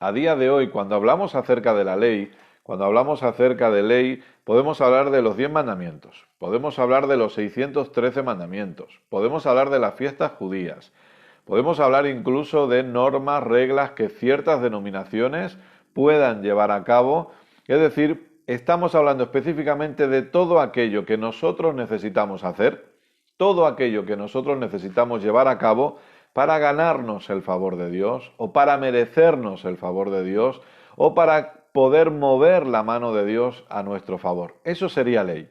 A día de hoy, cuando hablamos acerca de la ley, cuando hablamos acerca de ley, podemos hablar de los 10 mandamientos, podemos hablar de los 613 mandamientos, podemos hablar de las fiestas judías, podemos hablar incluso de normas, reglas que ciertas denominaciones puedan llevar a cabo. Es decir, estamos hablando específicamente de todo aquello que nosotros necesitamos hacer, todo aquello que nosotros necesitamos llevar a cabo para ganarnos el favor de Dios, o para merecernos el favor de Dios, o para poder mover la mano de Dios a nuestro favor. Eso sería ley.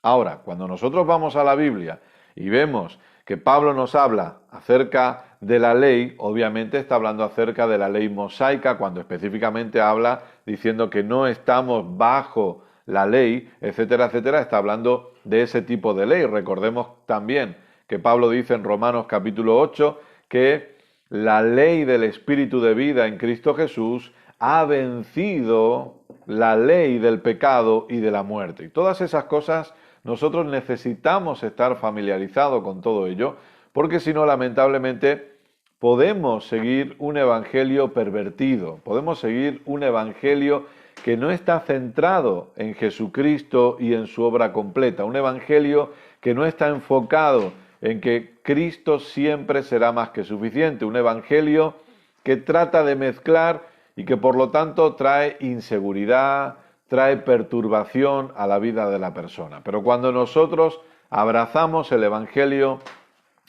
Ahora, cuando nosotros vamos a la Biblia y vemos que Pablo nos habla acerca de la ley, obviamente está hablando acerca de la ley mosaica, cuando específicamente habla diciendo que no estamos bajo la ley, etcétera, etcétera, está hablando de ese tipo de ley. Recordemos también que Pablo dice en Romanos capítulo 8 que la ley del Espíritu de vida en Cristo Jesús ha vencido la ley del pecado y de la muerte. Y todas esas cosas nosotros necesitamos estar familiarizados con todo ello, porque si no, lamentablemente, podemos seguir un evangelio pervertido, podemos seguir un evangelio que no está centrado en Jesucristo y en su obra completa, un evangelio que no está enfocado en que Cristo siempre será más que suficiente, un evangelio que trata de mezclar y que por lo tanto trae inseguridad, trae perturbación a la vida de la persona. Pero cuando nosotros abrazamos el evangelio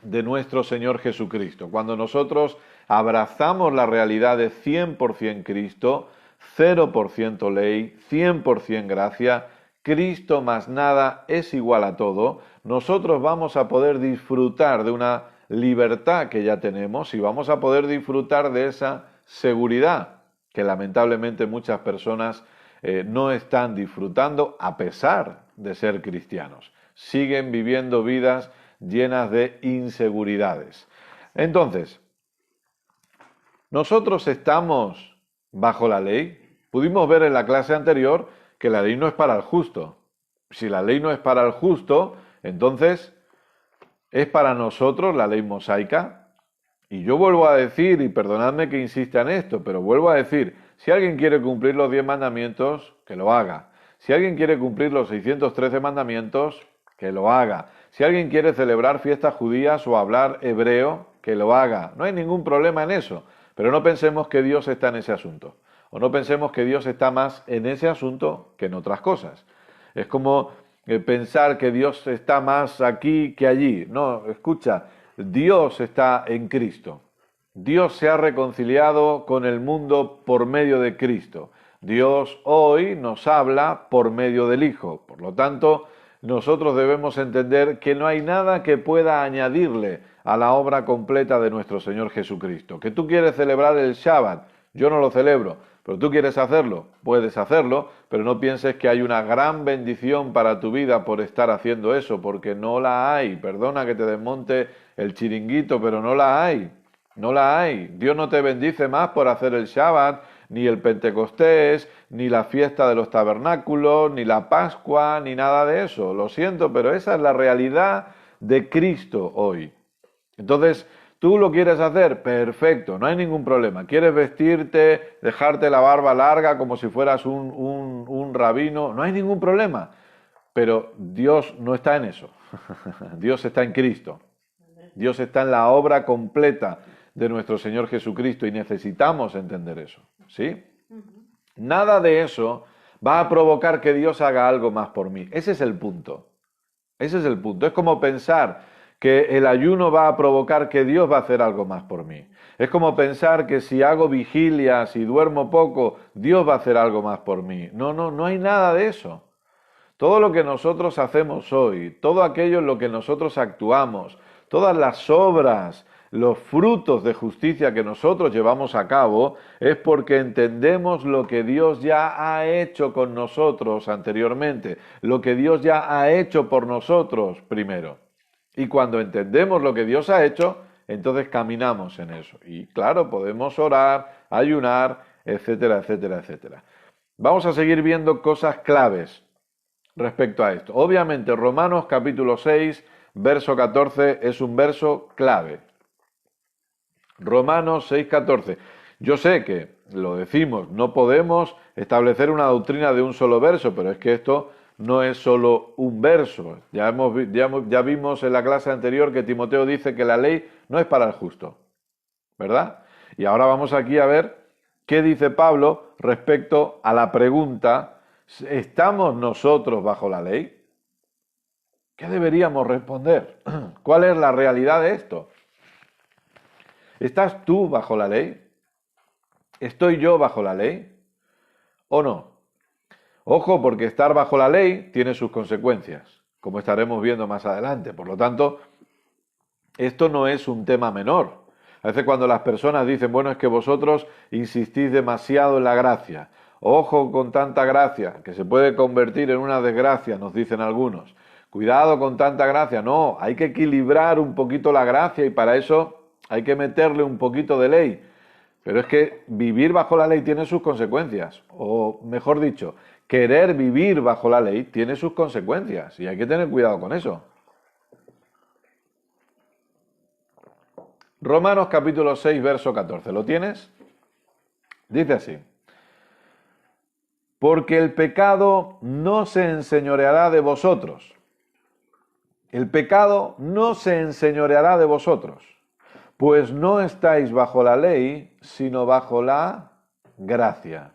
de nuestro Señor Jesucristo, cuando nosotros abrazamos la realidad de 100% Cristo, 0% ley, 100% gracia, Cristo más nada es igual a todo, nosotros vamos a poder disfrutar de una libertad que ya tenemos y vamos a poder disfrutar de esa seguridad que lamentablemente muchas personas no están disfrutando a pesar de ser cristianos. Siguen viviendo vidas llenas de inseguridades. Entonces, nosotros estamos bajo la ley. Pudimos ver en la clase anterior que la ley no es para el justo. Si la ley no es para el justo, entonces es para nosotros la ley mosaica. Y yo vuelvo a decir, y perdonadme que insista en esto, pero vuelvo a decir, si alguien quiere cumplir los 10 mandamientos, que lo haga. Si alguien quiere cumplir los 613 mandamientos, que lo haga. Si alguien quiere celebrar fiestas judías o hablar hebreo, que lo haga. No hay ningún problema en eso. Pero no pensemos que Dios está en ese asunto. O no pensemos que Dios está más en ese asunto que en otras cosas. Es como pensar que Dios está más aquí que allí. No, escucha, Dios está en Cristo. Dios se ha reconciliado con el mundo por medio de Cristo. Dios hoy nos habla por medio del Hijo. Por lo tanto, nosotros debemos entender que no hay nada que pueda añadirle a la obra completa de nuestro Señor Jesucristo. Que tú quieres celebrar el Shabbat, yo no lo celebro, pero tú quieres hacerlo, puedes hacerlo, pero no pienses que hay una gran bendición para tu vida por estar haciendo eso, porque no la hay. Perdona que te desmonte el chiringuito, pero no la hay. No la hay. Dios no te bendice más por hacer el Shabbat, ni el Pentecostés, ni la fiesta de los tabernáculos, ni la Pascua, ni nada de eso. Lo siento, pero esa es la realidad de Cristo hoy. Entonces, ¿tú lo quieres hacer? Perfecto, no hay ningún problema. ¿Quieres vestirte, dejarte la barba larga como si fueras un rabino? No hay ningún problema. Pero Dios no está en eso. Dios está en Cristo. Dios está en la obra completa de nuestro Señor Jesucristo y necesitamos entender eso, ¿sí? Nada de eso va a provocar que Dios haga algo más por mí. Ese es el punto. Ese es el punto. Es como pensar que el ayuno va a provocar que Dios va a hacer algo más por mí. Es como pensar que si hago vigilia, si duermo poco, Dios va a hacer algo más por mí. No hay nada de eso. Todo lo que nosotros hacemos hoy, todo aquello en lo que nosotros actuamos, todas las obras, los frutos de justicia que nosotros llevamos a cabo, es porque entendemos lo que Dios ya ha hecho con nosotros anteriormente, lo que Dios ya ha hecho por nosotros primero. Y cuando entendemos lo que Dios ha hecho, entonces caminamos en eso. Y claro, podemos orar, ayunar, etcétera, etcétera, etcétera. Vamos a seguir viendo cosas claves respecto a esto. Obviamente, Romanos capítulo 6, verso 14 es un verso clave. Romanos 6, 14. Yo sé que, lo decimos, no podemos establecer una doctrina de un solo verso, pero es que esto no es solo un verso. Ya vimos en la clase anterior que Timoteo dice que la ley no es para el justo, ¿verdad? Y ahora vamos aquí a ver qué dice Pablo respecto a la pregunta, ¿estamos nosotros bajo la ley? ¿Qué deberíamos responder? ¿Cuál es la realidad de esto? ¿Estás tú bajo la ley? ¿Estoy yo bajo la ley? ¿O no? Ojo, porque estar bajo la ley tiene sus consecuencias, como estaremos viendo más adelante. Por lo tanto, esto no es un tema menor. A veces cuando las personas dicen, bueno, es que vosotros insistís demasiado en la gracia. Ojo con tanta gracia, que se puede convertir en una desgracia, nos dicen algunos. Cuidado con tanta gracia. No, hay que equilibrar un poquito la gracia y para eso hay que meterle un poquito de ley. Pero es que vivir bajo la ley tiene sus consecuencias. O mejor dicho, querer vivir bajo la ley tiene sus consecuencias. Y hay que tener cuidado con eso. Romanos capítulo 6, verso 14. ¿Lo tienes? Dice así. Porque el pecado no se enseñoreará de vosotros. El pecado no se enseñoreará de vosotros, pues no estáis bajo la ley, sino bajo la gracia.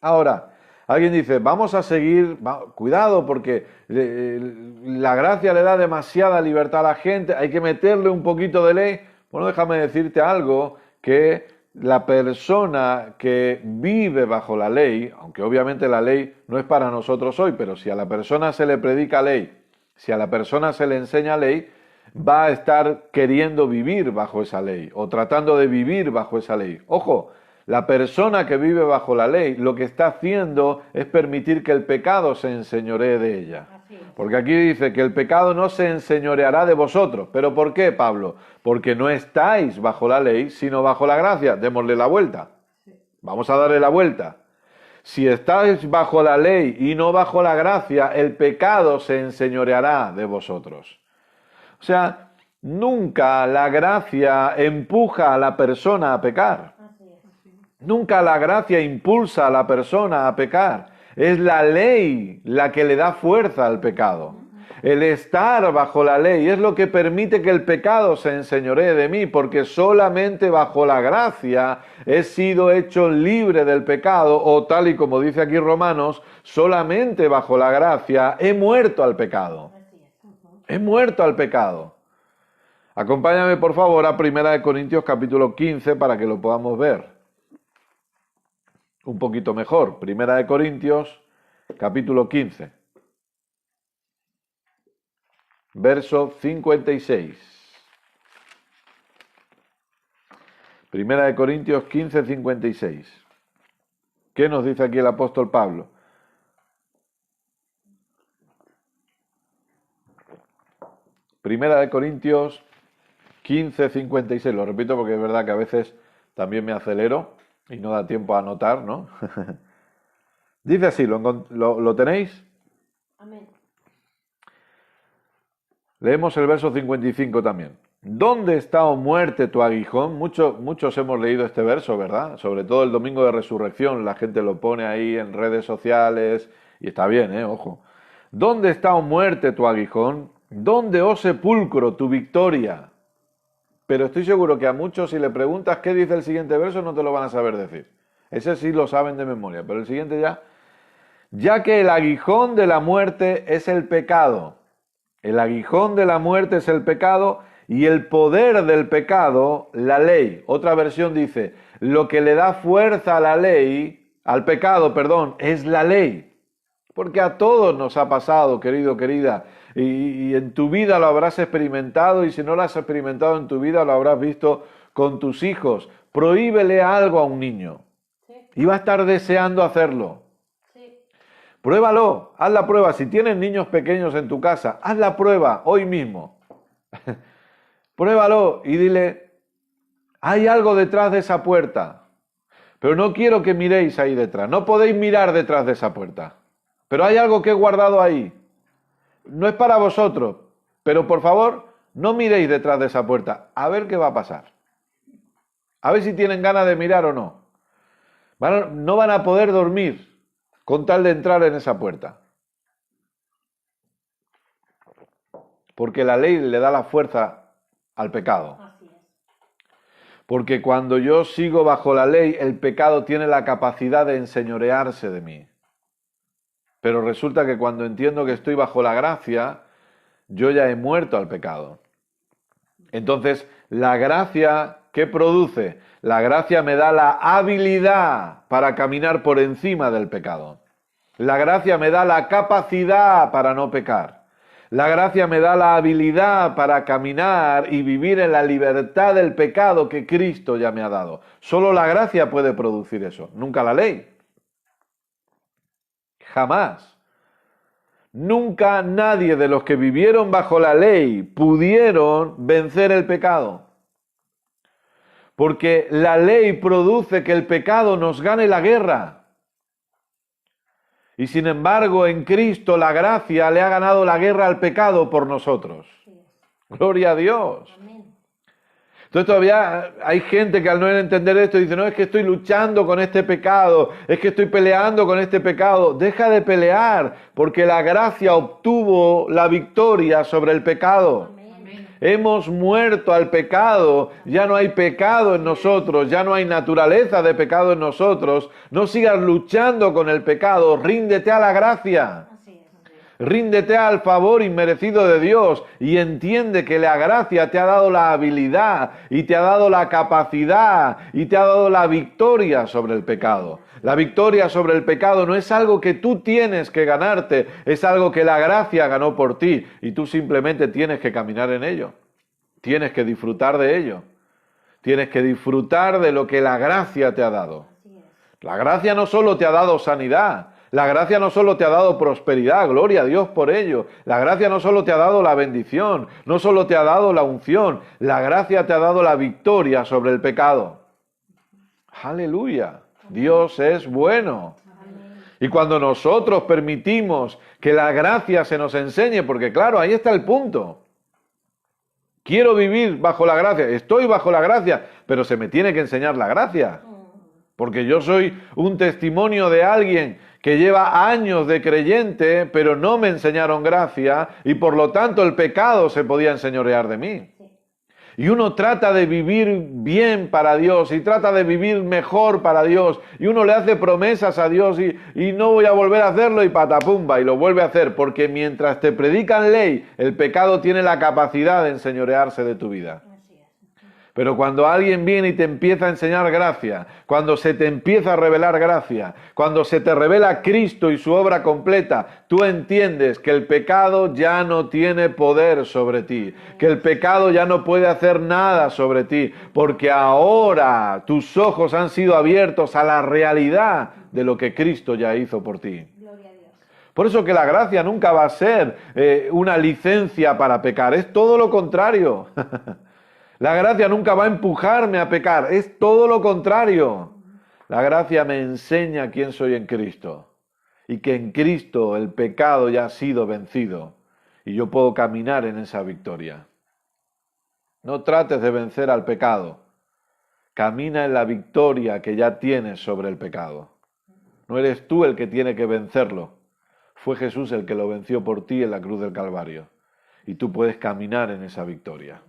Ahora, alguien dice, vamos a seguir, cuidado porque la gracia le da demasiada libertad a la gente, hay que meterle un poquito de ley. Bueno, déjame decirte algo, que la persona que vive bajo la ley, aunque obviamente la ley no es para nosotros hoy, pero si a la persona se le predica ley, si a la persona se le enseña ley, va a estar queriendo vivir bajo esa ley o tratando de vivir bajo esa ley. Ojo, la persona que vive bajo la ley lo que está haciendo es permitir que el pecado se enseñoree de ella. Porque aquí dice que el pecado no se enseñoreará de vosotros. ¿Pero por qué, Pablo? Porque no estáis bajo la ley, sino bajo la gracia. Démosle la vuelta. Vamos a darle la vuelta. Si estáis bajo la ley y no bajo la gracia, el pecado se enseñoreará de vosotros. O sea, nunca la gracia empuja a la persona a pecar. Nunca la gracia impulsa a la persona a pecar. Es la ley la que le da fuerza al pecado. El estar bajo la ley es lo que permite que el pecado se enseñoree de mí, porque solamente bajo la gracia he sido hecho libre del pecado, o tal y como dice aquí Romanos, solamente bajo la gracia he muerto al pecado. He muerto al pecado. Acompáñame por favor a 1 Corintios capítulo 15 para que lo podamos ver un poquito mejor. 1 Corintios capítulo 15. Verso 56. 1 Corintios 15, 56. ¿Qué nos dice aquí el apóstol Pablo? Primera de Corintios 15, 56. Lo repito porque es verdad que a veces también me acelero y no da tiempo a anotar, ¿no? Dice así, ¿lo tenéis? Amén. Leemos el verso 55 también. ¿Dónde está, oh muerte, tu aguijón? Muchos hemos leído este verso, ¿verdad? Sobre todo el domingo de resurrección, la gente lo pone ahí en redes sociales y está bien, ojo. ¿Dónde está, oh muerte, tu aguijón? ¿Dónde, oh sepulcro, tu victoria? Pero estoy seguro que a muchos si le preguntas qué dice el siguiente verso no te lo van a saber decir. Ese sí lo saben de memoria, pero el siguiente ya que el aguijón de la muerte es el pecado. El aguijón de la muerte es el pecado y el poder del pecado, la ley. Otra versión dice, lo que le da fuerza a la ley, al pecado, perdón, es la ley. Porque a todos nos ha pasado, querido, querida, y en tu vida lo habrás experimentado y si no lo has experimentado en tu vida lo habrás visto con tus hijos. Prohíbele algo a un niño y va a estar deseando hacerlo. Pruébalo, haz la prueba. Si tienes niños pequeños en tu casa, haz la prueba hoy mismo. Pruébalo y dile, hay algo detrás de esa puerta, pero no quiero que miréis ahí detrás. No podéis mirar detrás de esa puerta, pero hay algo que he guardado ahí. No es para vosotros, pero por favor, no miréis detrás de esa puerta. A ver qué va a pasar. A ver si tienen ganas de mirar o no. No van a poder dormir con tal de entrar en esa puerta. Porque la ley le da la fuerza al pecado. Así es. Porque cuando yo sigo bajo la ley, el pecado tiene la capacidad de enseñorearse de mí. Pero resulta que cuando entiendo que estoy bajo la gracia, yo ya he muerto al pecado. Entonces, la gracia, ¿qué produce? La gracia me da la habilidad para caminar por encima del pecado. La gracia me da la capacidad para no pecar. La gracia me da la habilidad para caminar y vivir en la libertad del pecado que Cristo ya me ha dado. Solo la gracia puede producir eso, nunca la ley. Jamás. Nunca nadie de los que vivieron bajo la ley pudieron vencer el pecado. Porque la ley produce que el pecado nos gane la guerra. Y sin embargo, en Cristo la gracia le ha ganado la guerra al pecado por nosotros. Gloria a Dios. Amén. Entonces todavía hay gente que al no entender esto dice, no, es que estoy luchando con este pecado, es que estoy peleando con este pecado. Deja de pelear, porque la gracia obtuvo la victoria sobre el pecado. Amén. Hemos muerto al pecado, ya no hay pecado en nosotros, ya no hay naturaleza de pecado en nosotros. No sigas luchando con el pecado, ríndete a la gracia. Así es. Ríndete al favor inmerecido de Dios y entiende que la gracia te ha dado la habilidad y te ha dado la capacidad y te ha dado la victoria sobre el pecado. La victoria sobre el pecado no es algo que tú tienes que ganarte, es algo que la gracia ganó por ti y tú simplemente tienes que caminar en ello. Tienes que disfrutar de ello. Tienes que disfrutar de lo que la gracia te ha dado. Así es. La gracia no solo te ha dado sanidad, la gracia no solo te ha dado prosperidad, gloria a Dios por ello. La gracia no solo te ha dado la bendición, no solo te ha dado la unción, la gracia te ha dado la victoria sobre el pecado. Aleluya, Dios es bueno. Y cuando nosotros permitimos que la gracia se nos enseñe, porque claro, ahí está el punto. Quiero vivir bajo la gracia, estoy bajo la gracia, pero se me tiene que enseñar la gracia. Porque yo soy un testimonio de alguien que lleva años de creyente, pero no me enseñaron gracia y por lo tanto el pecado se podía enseñorear de mí. Y uno trata de vivir bien para Dios y trata de vivir mejor para Dios y uno le hace promesas a Dios y no voy a volver a hacerlo y patapumba y lo vuelve a hacer porque mientras te predican ley, el pecado tiene la capacidad de enseñorearse de tu vida. Así es. Pero cuando alguien viene y te empieza a enseñar gracia, cuando se te empieza a revelar gracia, cuando se te revela Cristo y su obra completa, tú entiendes que el pecado ya no tiene poder sobre ti, que el pecado ya no puede hacer nada sobre ti, porque ahora tus ojos han sido abiertos a la realidad de lo que Cristo ya hizo por ti. Gloria a Dios. Por eso que la gracia nunca va a ser una licencia para pecar, es todo lo contrario. La gracia nunca va a empujarme a pecar, es todo lo contrario. La gracia me enseña quién soy en Cristo y que en Cristo el pecado ya ha sido vencido y yo puedo caminar en esa victoria. No trates de vencer al pecado, camina en la victoria que ya tienes sobre el pecado. No eres tú el que tiene que vencerlo, fue Jesús el que lo venció por ti en la cruz del Calvario y tú puedes caminar en esa victoria.